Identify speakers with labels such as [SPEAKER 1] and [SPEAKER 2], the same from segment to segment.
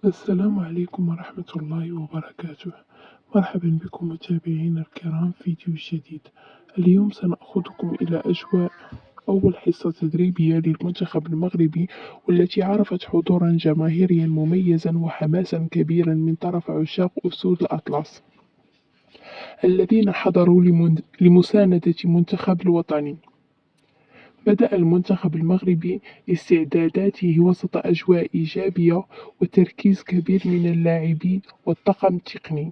[SPEAKER 1] السلام عليكم ورحمة الله وبركاته. مرحبا بكم متابعينا الكرام في فيديو جديد. اليوم سنأخذكم إلى أجواء أول حصة تدريبية للمنتخب المغربي، والتي عرفت حضورا جماهيريا مميزا وحماسا كبيرا من طرف عشاق أسود الأطلس الذين حضروا لمساندة منتخب الوطني. بدأ المنتخب المغربي استعداداته وسط أجواء إيجابية وتركيز كبير من اللاعبين والطاقم التقني،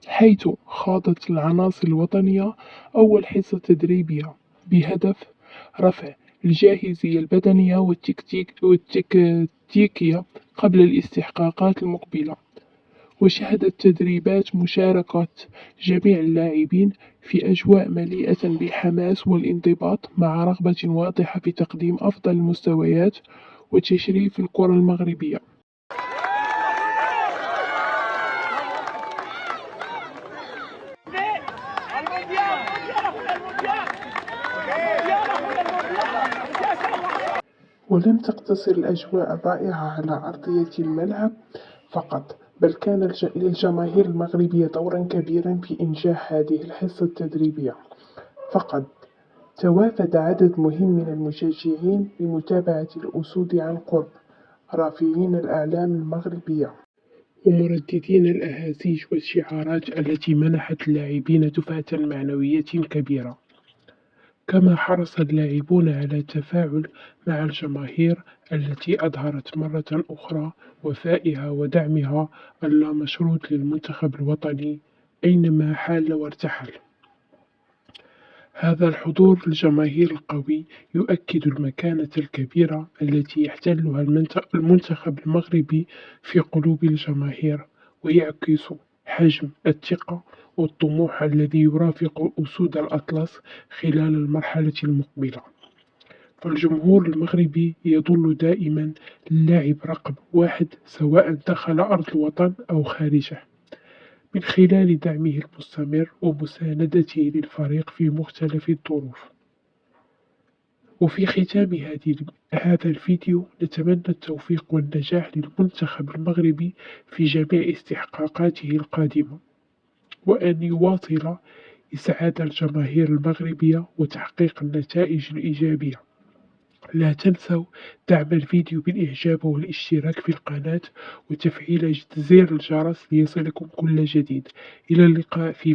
[SPEAKER 1] حيث خاضت العناصر الوطنية أول حصة تدريبية بهدف رفع الجاهزية البدنية والتكتيكية قبل الاستحقاقات المقبلة. وشهدت التدريبات مشاركة جميع اللاعبين في أجواء مليئة بالحماس والانضباط، مع رغبة واضحة في تقديم أفضل المستويات وتشريف الكرة المغربية. ولم تقتصر الأجواء الرائعة على أرضية الملعب فقط، بل كان للجماهير المغربية دورا كبيرا في إنجاح هذه الحصة التدريبية. فقد توافد عدد مهم من المشجعين لمتابعة الأسود عن قرب، رافعين الأعلام المغربية ومرددين الأهازيج والشعارات التي منحت اللاعبين دفعة معنوية كبيرة. كما حرص اللاعبون على التفاعل مع الجماهير التي أظهرت مرة أخرى وفائها ودعمها اللامشروط للمنتخب الوطني أينما حال وارتحل. هذا الحضور الجماهيري القوي يؤكد المكانة الكبيرة التي يحتلها المنتخب المغربي في قلوب الجماهير، ويعكس حجم الثقة والطموح الذي يرافق أسود الأطلس خلال المرحلة المقبلة. فالجمهور المغربي يظل دائما اللاعب رقم واحد، سواء دخل أرض الوطن أو خارجه، من خلال دعمه المستمر ومساندته للفريق في مختلف الظروف. وفي ختام هذا الفيديو نتمنى التوفيق والنجاح للمنتخب المغربي في جميع استحقاقاته القادمة، وأن يواصل إسعاد الجماهير المغربية وتحقيق النتائج الإيجابية. لا تنسوا دعم الفيديو بالإعجاب والاشتراك في القناة وتفعيل زر الجرس ليصلكم كل جديد. إلى اللقاء في